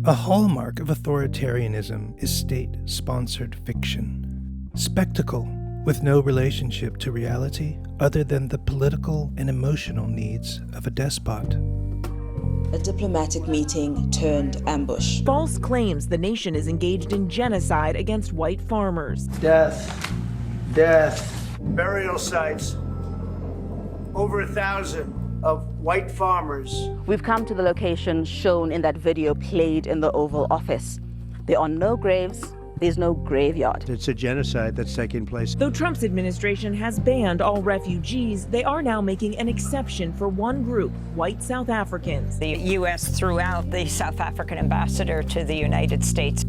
A hallmark of authoritarianism is state-sponsored fiction. Spectacle with no relationship to reality other than the political and emotional needs of a despot. A diplomatic meeting turned ambush. False claims the nation is engaged in genocide against white farmers. Death. Burial sites. Over 1,000 of white farmers. We've come to the location shown in that video played in the Oval Office. There are no graves. There's no graveyard. It's a genocide that's taking place. Though Trump's administration has banned all refugees, they are now making an exception for one group, white South Africans. The U.S. threw out the South African ambassador to the United States.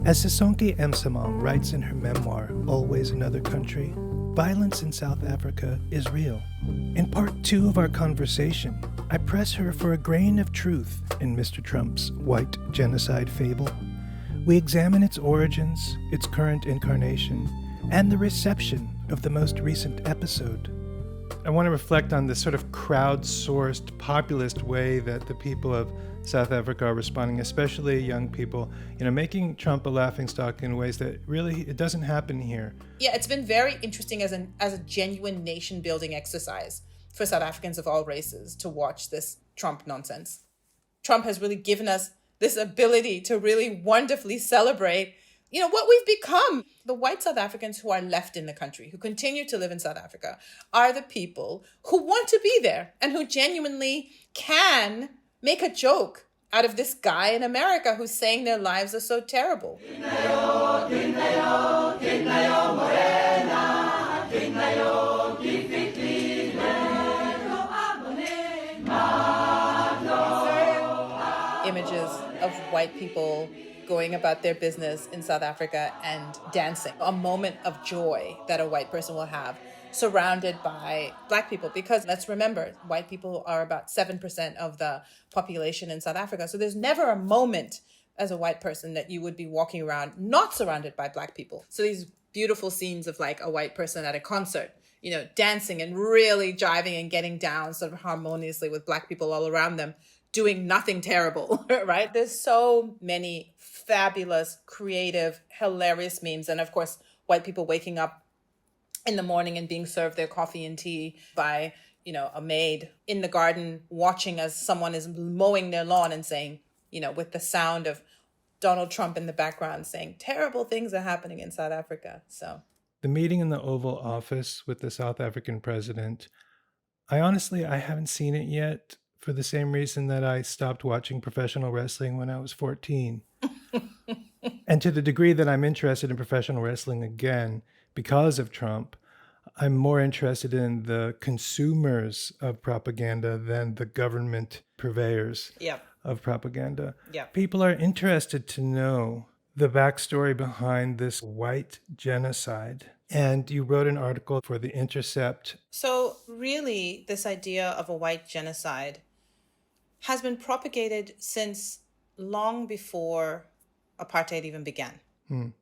As Sisonke Msimang writes in her memoir, Always Another Country, violence in South Africa is real. In part 2 of our conversation, I press her for a grain of truth in Mr. Trump's white genocide fable. We examine its origins, its current incarnation, and the reception of the most recent episode. I want to reflect on this sort of crowdsourced, populist way that the people of South Africa are responding, especially young people, making Trump a laughingstock in ways that really, it doesn't happen here. Yeah, it's been very interesting as a genuine nation-building exercise for South Africans of all races to watch this Trump nonsense. Trump has really given us this ability to really wonderfully celebrate, what we've become. The white South Africans who are left in the country, who continue to live in South Africa, are the people who want to be there and who genuinely can make a joke out of this guy in America who's saying their lives are so terrible. Images of white people going about their business in South Africa and dancing, a moment of joy that a white person will have, surrounded by Black people. Because let's remember, white people are about 7% of the population in South Africa. So there's never a moment as a white person that you would be walking around not surrounded by Black people. So these beautiful scenes of like a white person at a concert, dancing and really jiving and getting down sort of harmoniously with Black people all around them, doing nothing terrible, right? There's so many fabulous, creative, hilarious memes. And of course, white people waking up in the morning and being served their coffee and tea by, a maid in the garden, watching as someone is mowing their lawn and saying, with the sound of Donald Trump in the background saying terrible things are happening in South Africa. So the meeting in the Oval Office with the South African president, I haven't seen it yet, for the same reason that I stopped watching professional wrestling when I was 14. And to the degree that I'm interested in professional wrestling again, because of Trump, I'm more interested in the consumers of propaganda than the government purveyors of propaganda. People are interested to know the backstory behind this white genocide. And you wrote an article for The Intercept. So really, this idea of a white genocide has been propagated since long before apartheid even began.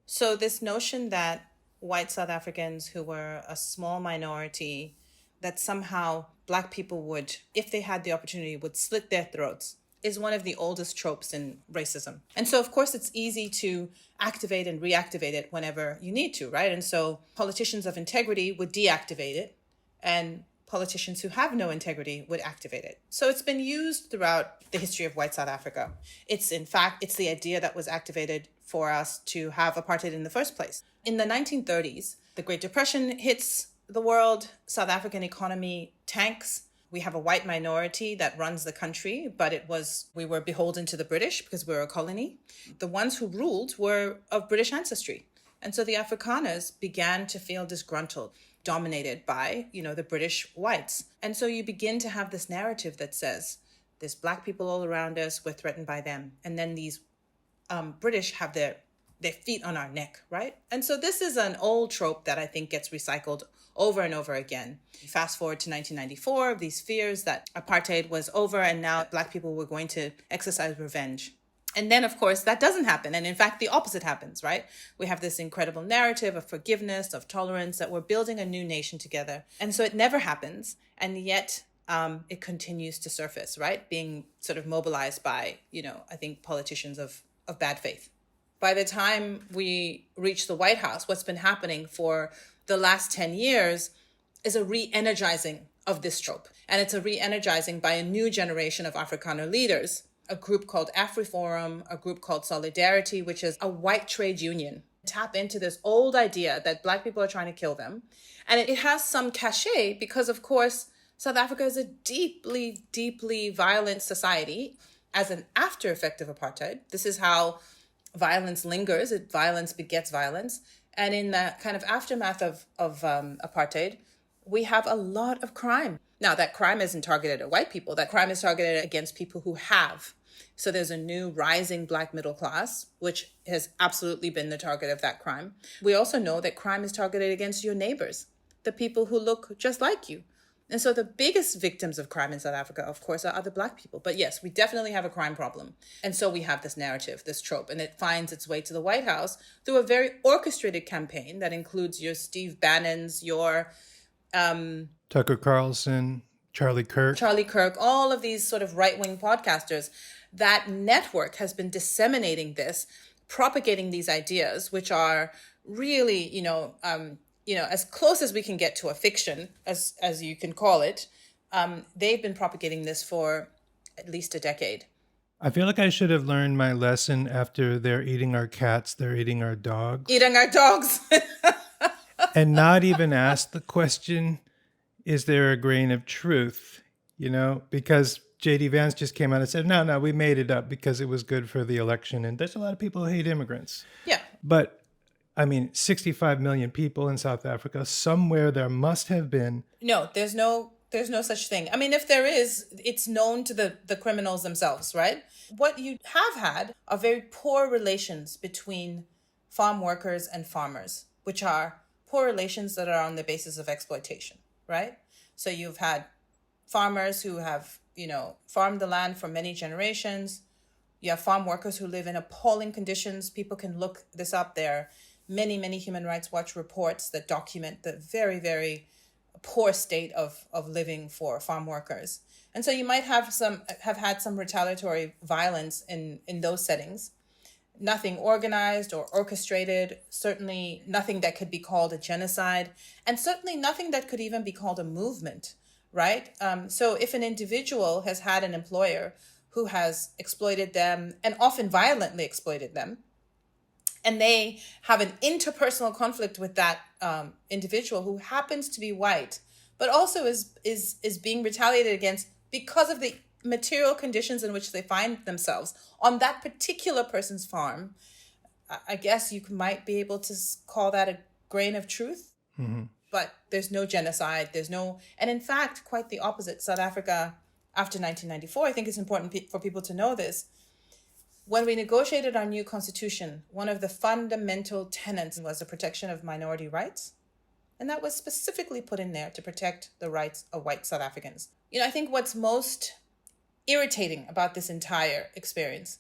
So this notion that white South Africans who were a small minority, that somehow Black people would, if they had the opportunity, would slit their throats, is one of the oldest tropes in racism. And so, of course, it's easy to activate and reactivate it whenever you need to, right? And so politicians of integrity would deactivate it, and politicians who have no integrity would activate it. So it's been used throughout the history of white South Africa. It's the idea that was activated for us to have apartheid in the first place. In the 1930s, the Great Depression hits the world, South African economy tanks. We have a white minority that runs the country, but we were beholden to the British because we were a colony. The ones who ruled were of British ancestry. And so the Afrikaners began to feel disgruntled, dominated by, the British whites. And so you begin to have this narrative that says, there's Black people all around us, we're threatened by them. And then these British have their feet on our neck, right? And so this is an old trope that I think gets recycled over and over again. Fast forward to 1994, these fears that apartheid was over and now Black people were going to exercise revenge. And then, of course, that doesn't happen. And in fact, the opposite happens, right? We have this incredible narrative of forgiveness, of tolerance, that we're building a new nation together. And so it never happens. And yet it continues to surface, right? Being sort of mobilized by, I think politicians of bad faith. By the time we reach the White House, what's been happening for the last 10 years is a re-energizing of this trope. And it's a re-energizing by a new generation of Afrikaner leaders, a group called AfriForum, a group called Solidarity, which is a white trade union. Tap into this old idea that Black people are trying to kill them. And it has some cachet because, of course, South Africa is a deeply, deeply violent society as an after effect of apartheid. This is how violence lingers. Violence begets violence. And in the kind of aftermath of apartheid, we have a lot of crime. Now, that crime isn't targeted at white people. That crime is targeted against people who have. So there's a new rising Black middle class, which has absolutely been the target of that crime. We also know that crime is targeted against your neighbors, the people who look just like you. And so the biggest victims of crime in South Africa, of course, are other Black people. But yes, we definitely have a crime problem. And so we have this narrative, this trope, and it finds its way to the White House through a very orchestrated campaign that includes your Steve Bannons, your Tucker Carlson, Charlie Kirk, all of these sort of right-wing podcasters. That network has been disseminating this, propagating these ideas, which are really, as close as we can get to a fiction, as you can call it. They've been propagating this for at least a decade. I feel like I should have learned my lesson after they're eating our cats, they're eating our dogs. Eating our dogs. And not even ask the question, is there a grain of truth? Because J.D. Vance just came out and said, no, we made it up because it was good for the election. And there's a lot of people who hate immigrants. Yeah. But 65 million people in South Africa, somewhere there must have been. No, there's no such thing. If there is, it's known to the criminals themselves, right? What you have had are very poor relations between farm workers and farmers, which are poor relations that are on the basis of exploitation, right? So you've had farmers who have, farmed the land for many generations. You have farm workers who live in appalling conditions. People can look this up. There are many, many Human Rights Watch reports that document the very, very poor state of living for farm workers. And so you might have had some retaliatory violence in those settings. Nothing organized or orchestrated, certainly nothing that could be called a genocide, and certainly nothing that could even be called a movement, right? So if an individual has had an employer who has exploited them, and often violently exploited them, and they have an interpersonal conflict with that individual who happens to be white, but also is being retaliated against because of the material conditions in which they find themselves on that particular person's farm, I guess you might be able to call that a grain of truth. Mm-hmm. But there's no genocide. And in fact, quite the opposite. South Africa, after 1994, I think it's important for people to know this. When we negotiated our new constitution, one of the fundamental tenets was the protection of minority rights. And that was specifically put in there to protect the rights of white South Africans. I think what's most irritating about this entire experience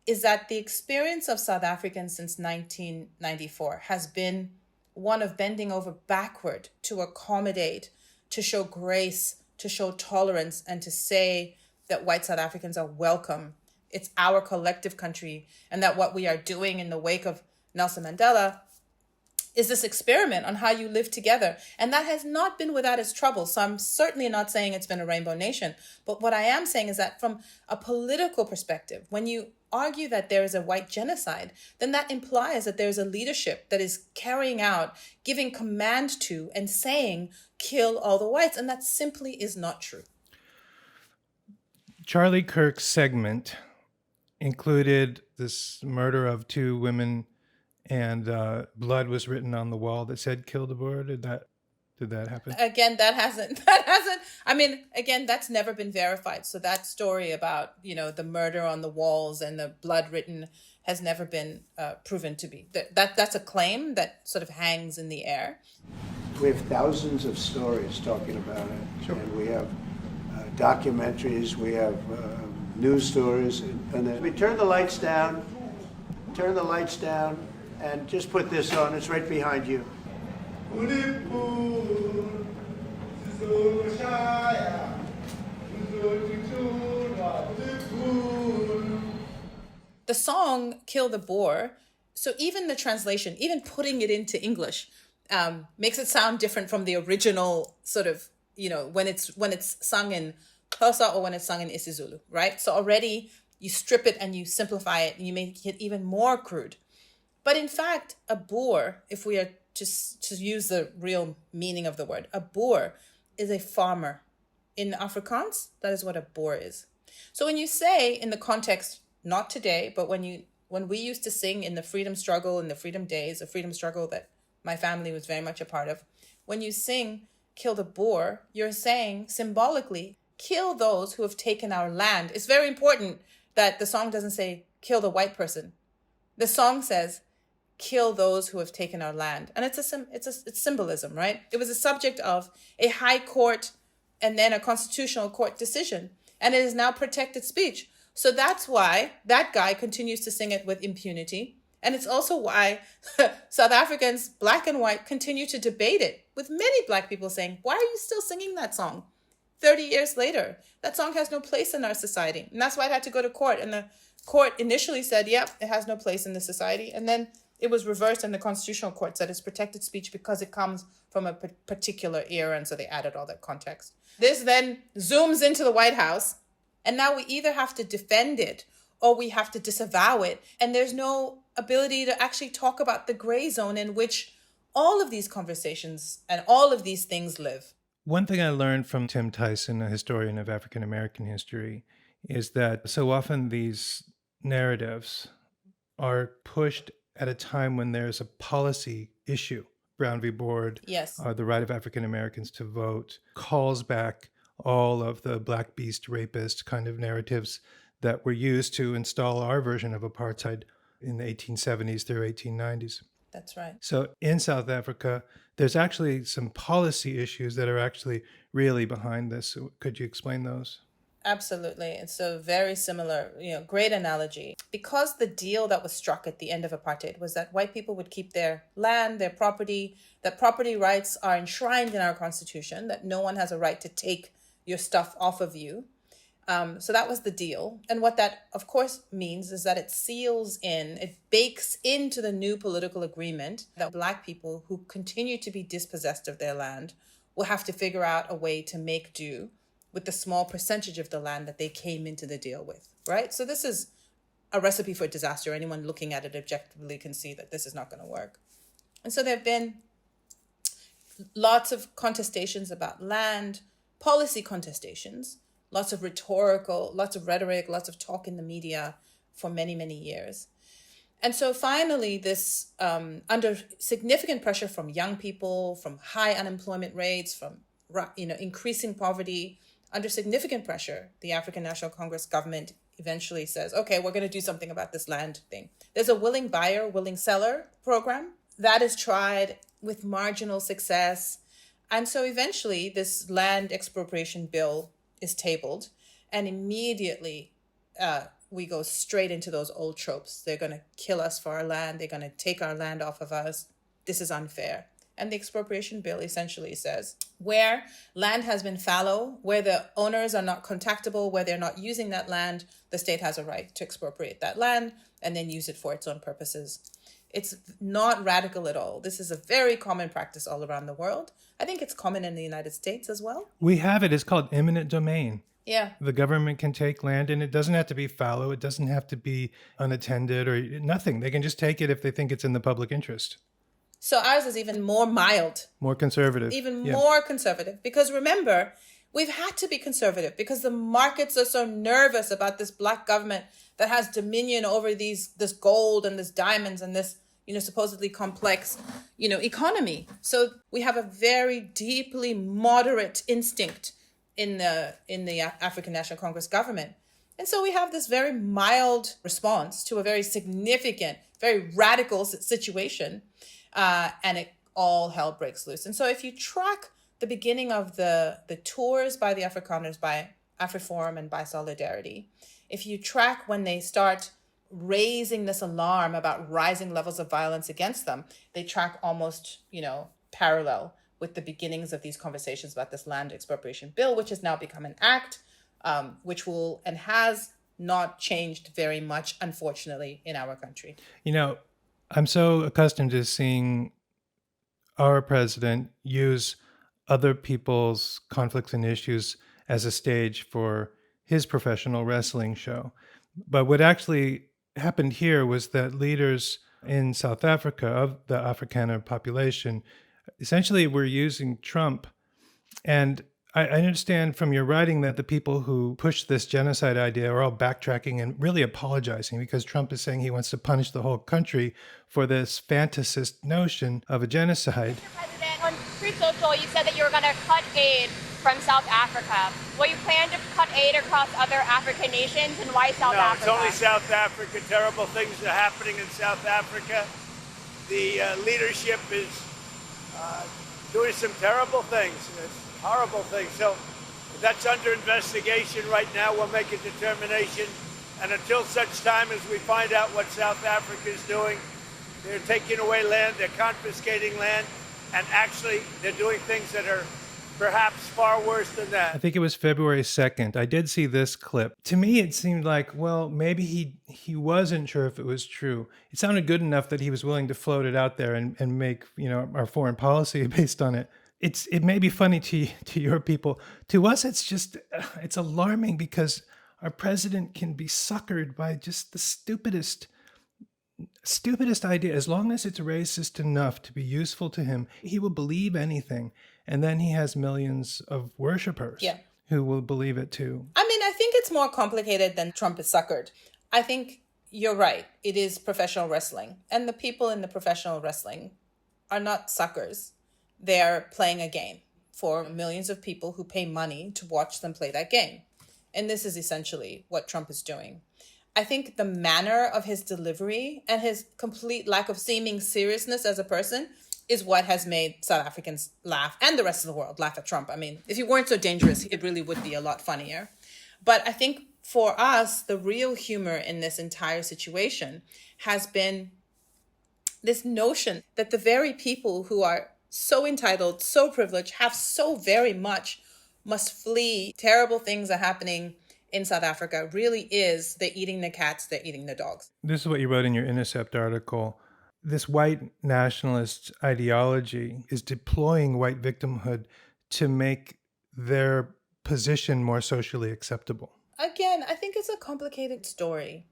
is that the experience of South Africans since 1994 has been one of bending over backward to accommodate, to show grace, to show tolerance, and to say that white South Africans are welcome. It's our collective country, and that what we are doing in the wake of Nelson Mandela is this experiment on how you live together. And that has not been without its trouble. So I'm certainly not saying it's been a rainbow nation. But what I am saying is that from a political perspective, when you argue that there is a white genocide, then that implies that there's a leadership that is carrying out, giving command to, and saying, kill all the whites. And that simply is not true. Charlie Kirk's segment included this murder of two women, and blood was written on the wall that said "Kill the boer." Did that happen? Again, that hasn't. Again, that's never been verified. So that story about the murder on the walls and the blood written has never been proven to be. That's a claim that sort of hangs in the air. We have thousands of stories talking about it, sure. And we have documentaries. We have news stories, and then we turn the lights down. And just put this on, it's right behind you. The song Kill the Boer, so even the translation, even putting it into English, makes it sound different from the original sort of, when it's sung in Xhosa or when it's sung in isiZulu, right? So already you strip it and you simplify it and you make it even more crude. But in fact, a Boer, if we are to use the real meaning of the word, a Boer is a farmer. In Afrikaans, that is what a Boer is. So when you say in the context, not today, but when we used to sing in the freedom struggle, in the freedom days, a freedom struggle that my family was very much a part of, when you sing Kill the Boer, you're saying symbolically, kill those who have taken our land. It's very important that the song doesn't say kill the white person. The song says kill those who have taken our land. And it's symbolism, right? It was a subject of a high court and then a constitutional court decision. And it is now protected speech. So that's why that guy continues to sing it with impunity. And it's also why South Africans, black and white, continue to debate it, with many black people saying, why are you still singing that song 30 years later? That song has no place in our society. And that's why it had to go to court. And the court initially said, yep, it has no place in the society. And then it was reversed and the constitutional court said it's protected speech because it comes from a particular era. And so they added all that context. This then zooms into the White House. And now we either have to defend it or we have to disavow it. And there's no ability to actually talk about the gray zone in which all of these conversations and all of these things live. One thing I learned from Tim Tyson, a historian of African American history, is that so often these narratives are pushed at a time when there's a policy issue. Brown v. Board, yes, the right of African Americans to vote, calls back all of the black beast rapist kind of narratives that were used to install our version of apartheid in the 1870s through 1890s. That's right. So in South Africa, there's actually some policy issues that are actually really behind this. Could you explain those? Absolutely. It's a very similar, great analogy. Because the deal that was struck at the end of apartheid was that white people would keep their land, their property, that property rights are enshrined in our constitution, that no one has a right to take your stuff off of you. So that was the deal. And what that, of course, means is that it bakes into the new political agreement that black people who continue to be dispossessed of their land will have to figure out a way to make do with the small percentage of the land that they came into the deal with, right? So this is a recipe for disaster. Anyone looking at it objectively can see that this is not going to work. And so there have been lots of contestations about land, policy contestations, lots of rhetorical, lots of rhetoric, lots of talk in the media for many, many years. And so finally, this, under significant pressure from young people, from high unemployment rates, from increasing poverty, under significant pressure, the African National Congress government eventually says, okay, we're going to do something about this land thing. There's a willing buyer, willing seller program that is tried with marginal success. And so eventually this land expropriation bill is tabled, and immediately we go straight into those old tropes. They're going to kill us for our land. They're going to take our land off of us. This is unfair. And the expropriation bill essentially says where land has been fallow, where the owners are not contactable, where they're not using that land, the state has a right to expropriate that land and then use it for its own purposes. It's not radical at all. This is a very common practice all around the world. I think it's common in the United States as well. We have it. It's called eminent domain. Yeah. The government can take land, and it doesn't have to be fallow. It doesn't have to be unattended or nothing. They can just take it if they think it's in the public interest. So ours is even more mild. More conservative. More conservative. Because remember, we've had to be conservative because the markets are so nervous about this black government that has dominion over this gold and this diamonds and this, supposedly complex, economy. So we have a very deeply moderate instinct in the African National Congress government. And so we have this very mild response to a very significant, very radical situation. And it all hell breaks loose. And so if you track the beginning of the tours by the Afrikaners, by AfriForum and by Solidarity, if you track when they start raising this alarm about rising levels of violence against them, they track almost, parallel with the beginnings of these conversations about this land expropriation bill, which has now become an act, which will and has not changed very much, unfortunately, in our country. You know, I'm so accustomed to seeing our president use other people's conflicts and issues as a stage for his professional wrestling show. But what actually happened here was that leaders in South Africa of the Afrikaner population essentially were using Trump. And I understand from your writing that the people who pushed this genocide idea are all backtracking and really apologizing because Trump is saying he wants to punish the whole country for this fantasist notion of a genocide. Mr. President, on Free Social, you said that you were going to cut aid from South Africa. Will you plan to cut aid across other African nations, and why South Africa? No, it's only South Africa. Terrible things are happening in South Africa. The leadership is doing some terrible things. Horrible thing. So that's under investigation right now. We'll make a determination. And until such time as we find out what South Africa is doing, they're taking away land, they're confiscating land, and actually they're doing things that are perhaps far worse than that. I think it was February 2nd. I did see this clip. To me, it seemed like, well, maybe he wasn't sure if it was true. It sounded good enough that he was willing to float it out there and make, our foreign policy based on it. It may be funny to your people. To us, it's alarming because our president can be suckered by just the stupidest idea. As long as it's racist enough to be useful to him, he will believe anything. And then he has millions of worshipers who will believe it too. I mean, I think it's more complicated than Trump is suckered. I think you're right. It is professional wrestling. And the people in the professional wrestling are not suckers. They're playing a game for millions of people who pay money to watch them play that game. And this is essentially what Trump is doing. I think the manner of his delivery and his complete lack of seeming seriousness as a person is what has made South Africans laugh and the rest of the world laugh at Trump. I mean, if he weren't so dangerous, it really would be a lot funnier. But I think for us, the real humor in this entire situation has been this notion that the very people who are so entitled, so privileged, have so very much must flee. Terrible things are happening in South Africa really is they're eating the cats, they're eating the dogs. This is what you wrote in your Intercept article. This white nationalist ideology is deploying white victimhood to make their position more socially acceptable. Again, I think it's a complicated story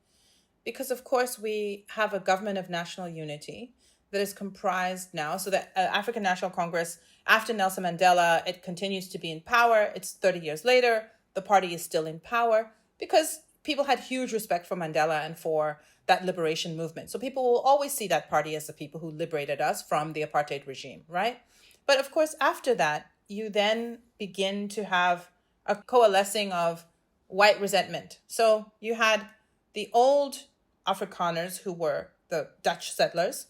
because, of course, we have a government of national unity that is comprised now. So the African National Congress, after Nelson Mandela, it continues to be in power. It's 30 years later. The party is still in power because people had huge respect for Mandela and for that liberation movement. So people will always see that party as the people who liberated us from the apartheid regime, right? But of course, after that, you then begin to have a coalescing of white resentment. So you had the old Afrikaners who were the Dutch settlers,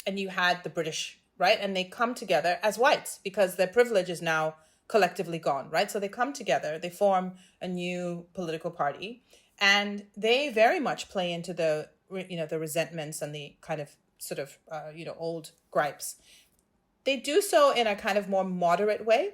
and you had the British, right? And they come together as whites because their privilege is now collectively gone, right? So they come together, they form a new political party, and they very much play into the resentments and the kind of sort of, old gripes. They do so in a kind of more moderate way.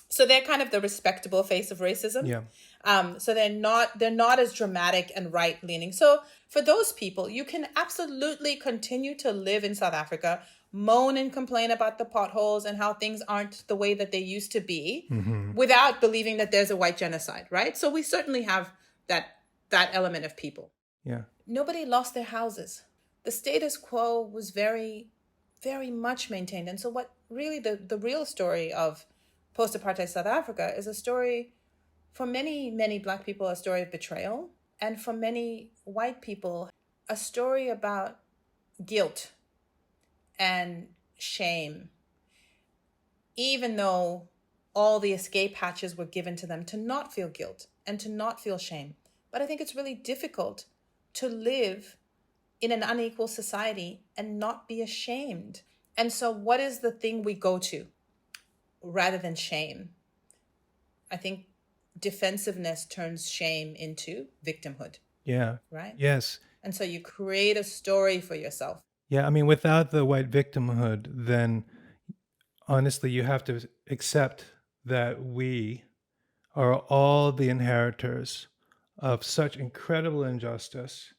So they're kind of the respectable face of racism. Yeah. So they're not as dramatic and right-leaning. So for those people, you can absolutely continue to live in South Africa, moan and complain about the potholes and how things aren't the way that they used to be, without believing that there's a white genocide, right? So we certainly have that element of people. Yeah. Nobody lost their houses. The status quo was very, very much maintained. And so what really the real story of post-apartheid South Africa is a story, for many, many Black people, a story of betrayal. And for many white people, a story about guilt and shame. Even though all the escape hatches were given to them to not feel guilt and to not feel shame. But I think it's really difficult to live in an unequal society and not be ashamed. And so what is the thing we go to rather than shame? I think defensiveness turns shame into victimhood. Yeah. Right? Yes. And so you create a story for yourself. Yeah, I mean, without the white victimhood, then honestly, you have to accept that we are all the inheritors of such incredible injustice,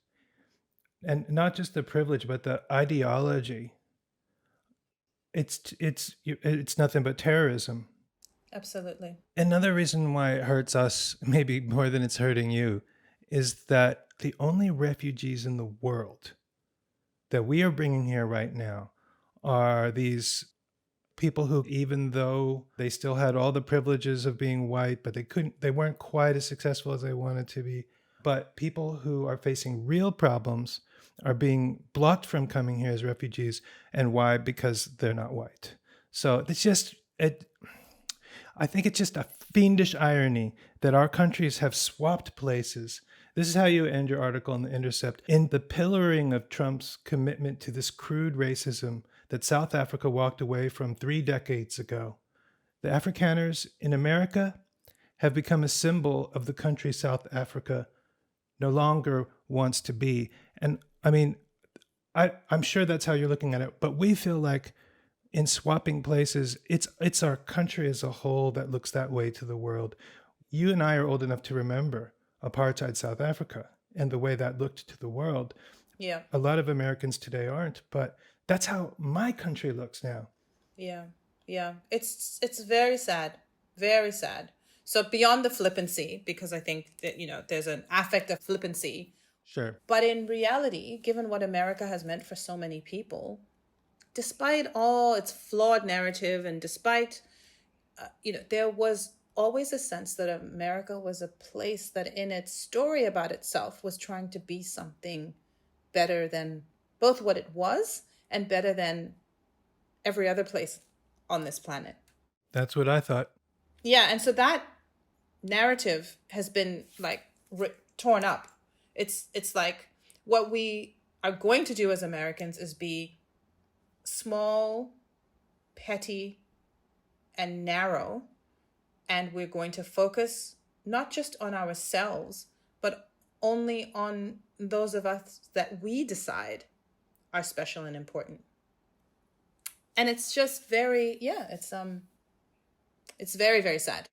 and not just the privilege, but the ideology. It's nothing but terrorism. Absolutely. Another reason why it hurts us, maybe more than it's hurting you, is that the only refugees in the world that we are bringing here right now are these people who, even though they still had all the privileges of being white, but they weren't quite as successful as they wanted to be. But people who are facing real problems are being blocked from coming here as refugees. And why? Because they're not white. So I think it's just a fiendish irony that our countries have swapped places. This is how you end your article in The Intercept. In the pillaring of Trump's commitment to this crude racism that South Africa walked away from 3 decades ago, the Afrikaners in America have become a symbol of the country South Africa no longer wants to be. And I mean, I'm sure that's how you're looking at it, but we feel like in swapping places, it's our country as a whole that looks that way to the world. You and I are old enough to remember apartheid South Africa and the way that looked to the world. Yeah. A lot of Americans today aren't, but that's how my country looks now. Yeah. Yeah. It's very sad. Very sad. So beyond the flippancy, because I think that, there's an affect of flippancy. Sure. But in reality, given what America has meant for so many people, despite all its flawed narrative and despite, there was always a sense that America was a place that in its story about itself was trying to be something better than both what it was and better than every other place on this planet. That's what I thought. Yeah, and so that narrative has been torn up. It's like what we are going to do as Americans is be small, petty, and narrow, and we're going to focus not just on ourselves, but only on those of us that we decide are special and important. And it's just very, it's very, very sad.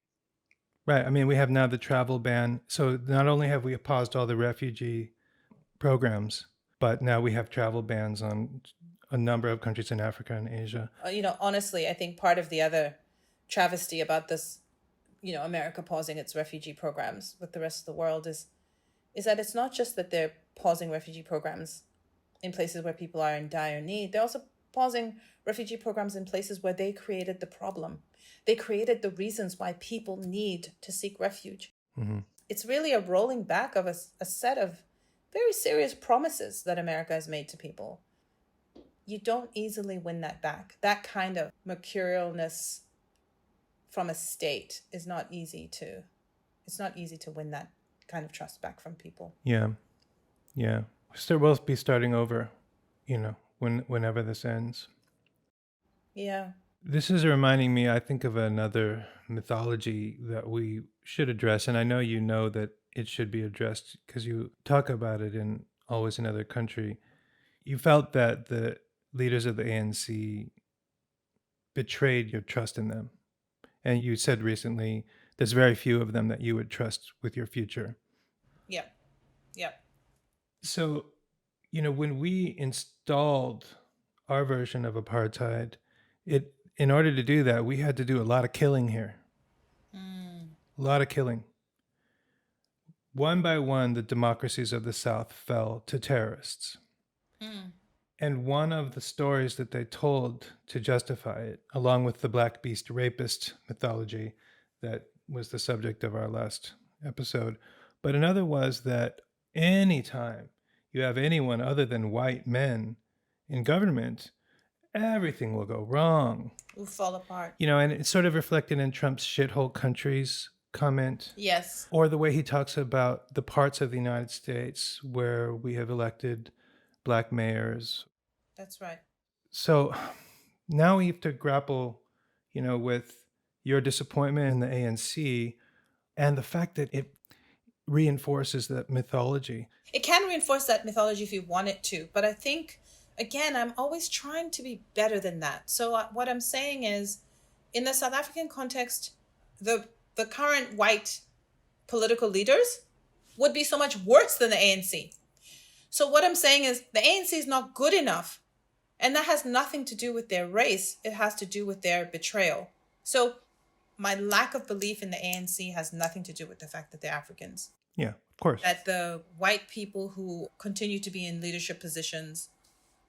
Right. I mean, we have now the travel ban. So not only have we paused all the refugee programs, but now we have travel bans on a number of countries in Africa and Asia. Honestly, I think part of the other travesty about this, America pausing its refugee programs with the rest of the world is that it's not just that they're pausing refugee programs in places where people are in dire need. They're also pausing refugee programs in places where they created the problem. They created the reasons why people need to seek refuge. Mm-hmm. It's really a rolling back of a set of very serious promises that America has made to people. You don't easily win that back. That kind of mercurialness from a state is not easy to win that kind of trust back from people. Yeah. We'll be starting over, whenever this ends. Yeah. This is reminding me, I think, of another mythology that we should address. And I know you know that it should be addressed because you talk about it in Always Another Country. You felt that the leaders of the ANC betrayed your trust in them. And you said recently, there's very few of them that you would trust with your future. Yeah. So, when we installed our version of apartheid, in order to do that, we had to do a lot of killing here. A lot of killing. One by one, the democracies of the South fell to terrorists. And one of the stories that they told to justify it, along with the Black Beast rapist mythology that was the subject of our last episode, but another was that anytime you have anyone other than white men in government, everything will go wrong. Will fall apart. And it's sort of reflected in Trump's shithole countries comment. Yes. Or the way he talks about the parts of the United States where we have elected Black mayors. That's right. So now we have to grapple, with your disappointment in the ANC and the fact that it reinforces that mythology. It can reinforce that mythology if you want it to, but I think, again, I'm always trying to be better than that. So what I'm saying is, in the South African context, the current white political leaders would be so much worse than the ANC. So what I'm saying is the ANC is not good enough. And that has nothing to do with their race. It has to do with their betrayal. So my lack of belief in the ANC has nothing to do with the fact that they're Africans. Yeah, of course. That the white people who continue to be in leadership positions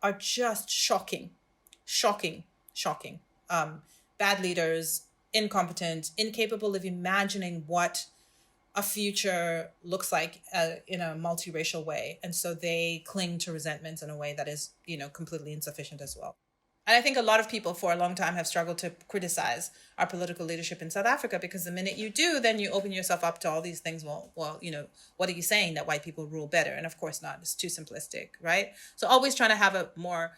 are just shocking. Bad leaders, incompetent, incapable of imagining what a future looks like in a multiracial way. And so they cling to resentments in a way that is, completely insufficient as well. And I think a lot of people for a long time have struggled to criticize our political leadership in South Africa, because the minute you do, then you open yourself up to all these things. Well, what are you saying, that white people rule better? And of course not. It's too simplistic, right? So always trying to have a more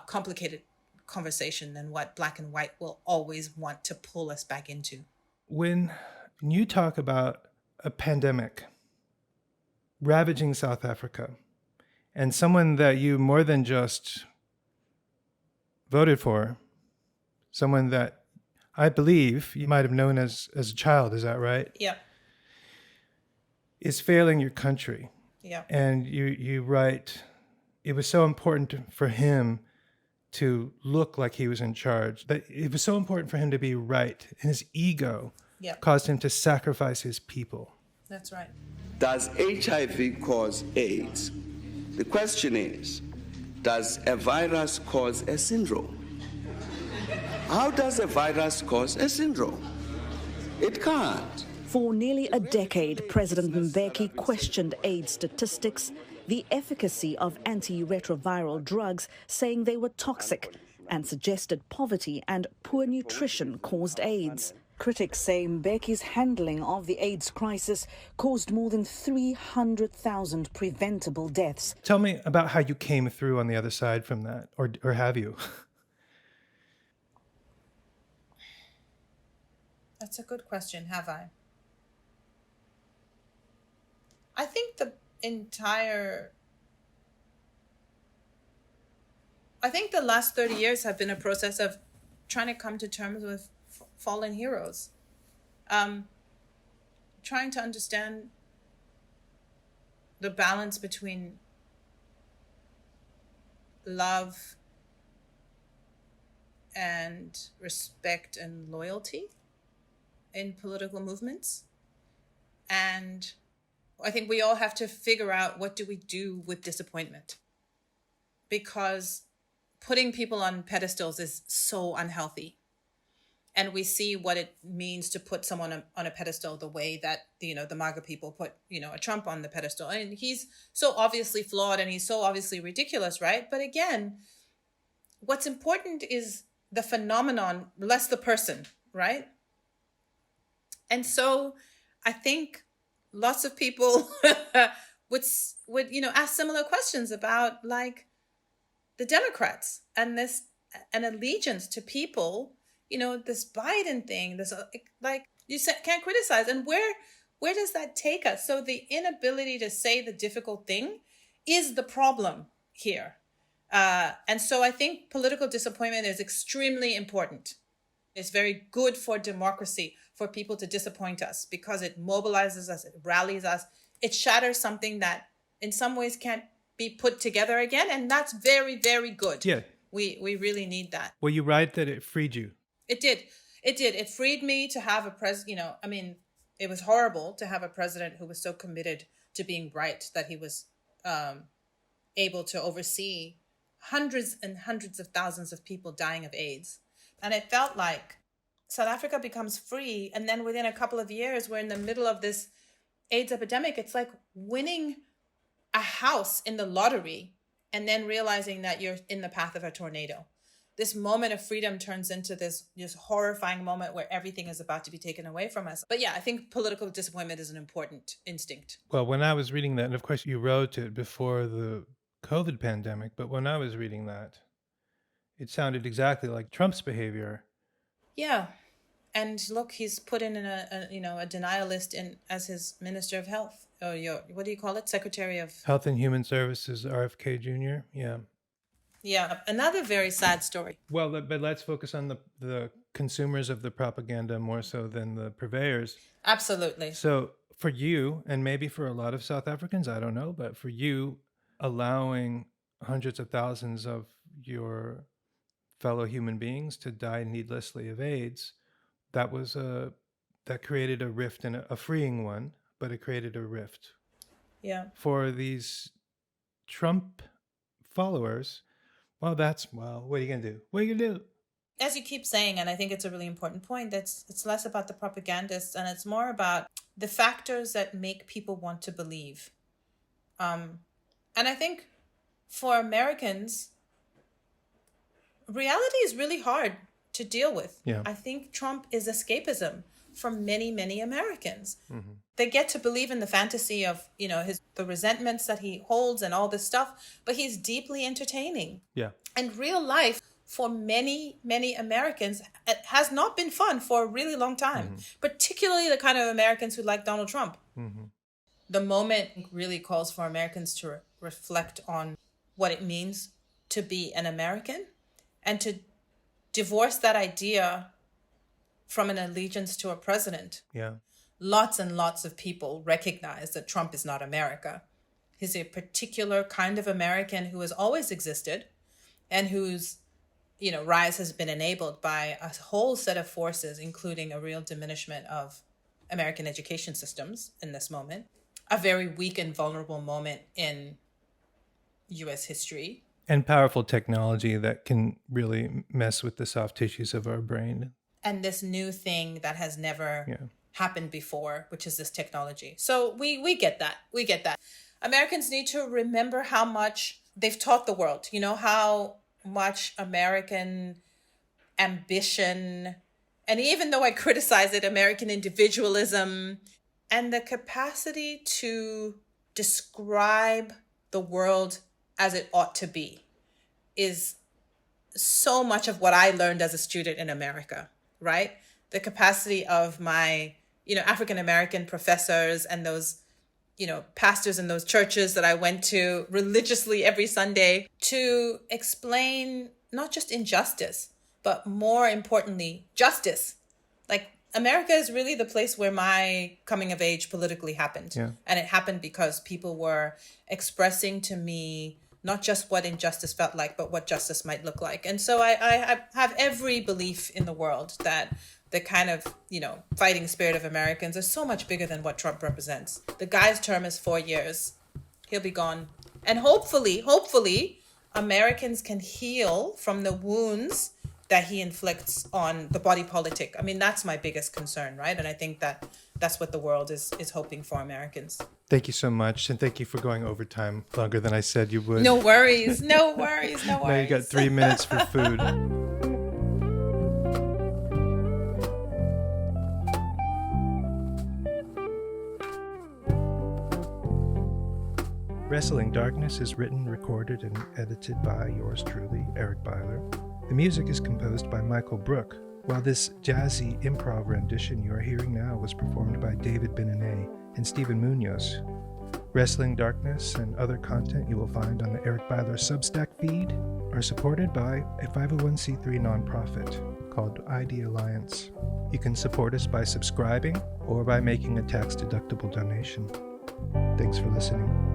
complicated conversation than what black and white will always want to pull us back into. When you talk about a pandemic ravaging South Africa, and someone that you more than just voted for, someone that I believe you might have known as a child, is that right? Yeah. Is failing your country. Yeah. And you write, it was so important for him to look like he was in charge, that it was so important for him to be right, and his ego caused him to sacrifice his people. That's right. Does HIV cause AIDS? The question is, does a virus cause a syndrome? How does a virus cause a syndrome? It can't. For nearly a decade, President Mbeki questioned AIDS statistics, the efficacy of antiretroviral drugs, saying they were toxic, and suggested poverty and poor nutrition caused AIDS. Critics say Mbeki's handling of the AIDS crisis caused more than 300,000 preventable deaths. Tell me about how you came through on the other side from that, or have you? That's a good question. Have I? I think the last 30 years have been a process of trying to come to terms with fallen heroes. Trying to understand the balance between love and respect and loyalty in political movements. And I think we all have to figure out, what do we do with disappointment? Because putting people on pedestals is so unhealthy. And we see what it means to put someone on a pedestal the way that, the MAGA people put, a Trump on the pedestal. And he's so obviously flawed and he's so obviously ridiculous, right? But again, what's important is the phenomenon, less the person, right? And so I think lots of people would ask similar questions about, like, the Democrats and an allegiance to people. This Biden thing, this, you can't criticize. And where does that take us? So the inability to say the difficult thing is the problem here. And so I think political disappointment is extremely important. It's very good for democracy for people to disappoint us, because it mobilizes us, it rallies us, it shatters something that in some ways can't be put together again. And that's very, very good. Yeah. We really need that. Well, you write that it freed you. It did. It freed me to have a it was horrible to have a president who was so committed to being right that he was able to oversee hundreds and hundreds of thousands of people dying of AIDS. And it felt like South Africa becomes free, and then within a couple of years, we're in the middle of this AIDS epidemic. It's like winning a house in the lottery and then realizing that you're in the path of a tornado. This moment of freedom turns into this horrifying moment where everything is about to be taken away from us. But yeah, I think political disappointment is an important instinct. Well, when I was reading that, and of course you wrote it before the COVID pandemic, but when I was reading that, it sounded exactly like Trump's behavior. Yeah. And look, he's put in a denialist as his Minister of Health, or what do you call it? Secretary of Health and Human Services, RFK Jr. Yeah. Yeah, another very sad story. Well, but let's focus on the consumers of the propaganda more so than the purveyors. Absolutely. So for you, and maybe for a lot of South Africans, I don't know, but for you, allowing hundreds of thousands of your fellow human beings to die needlessly of AIDS, that created a rift, and a freeing one, but it created a rift. Yeah. For these Trump followers, what are you gonna do? What are you gonna do? As you keep saying, and I think it's a really important point, it's less about the propagandists and it's more about the factors that make people want to believe. And I think for Americans, reality is really hard to deal with. Yeah. I think Trump is escapism for many, many Americans. Mm-hmm. They get to believe in the fantasy of, the resentments that he holds and all this stuff, but he's deeply entertaining. Yeah. And real life for many, many Americans has not been fun for a really long time, mm-hmm. particularly the kind of Americans who like Donald Trump. Mm-hmm. The moment really calls for Americans to reflect on what it means to be an American and to divorce that idea from an allegiance to a president. Yeah. Lots and lots of people recognize that Trump is not America. He's a particular kind of American who has always existed and whose rise has been enabled by a whole set of forces, including a real diminishment of American education systems in this moment, a very weak and vulnerable moment in U.S. history. And powerful technology that can really mess with the soft tissues of our brain. And this new thing that has never happened before, which is this technology. So we get that. We get that. Americans need to remember how much they've taught the world, how much American ambition, and even though I criticize it, American individualism, and the capacity to describe the world as it ought to be is so much of what I learned as a student in America, right? The capacity of my, African-American professors and those, pastors in those churches that I went to religiously every Sunday to explain not just injustice, but more importantly, justice. Like, America is really the place where my coming of age politically happened. Yeah. And it happened because people were expressing to me not just what injustice felt like, but what justice might look like. And so I have every belief in the world that the kind of, fighting spirit of Americans is so much bigger than what Trump represents. The guy's term is 4 years. He'll be gone. And hopefully, Americans can heal from the wounds that he inflicts on the body politic. I mean, that's my biggest concern, right? And I think that's what the world is hoping for Americans. Thank you so much. And thank you for going overtime longer than I said you would. No worries. No worries. Now you got 3 minutes for food. Wrestling Darkness is written, recorded, and edited by yours truly, Eric Byler. The music is composed by Michael Brook, while this jazzy improv rendition you are hearing now was performed by David Benene and Stephen Munoz. Wrestling Darkness and other content you will find on the Eric Byler Substack feed are supported by a 501c3 nonprofit called ID Alliance. You can support us by subscribing or by making a tax-deductible donation. Thanks for listening.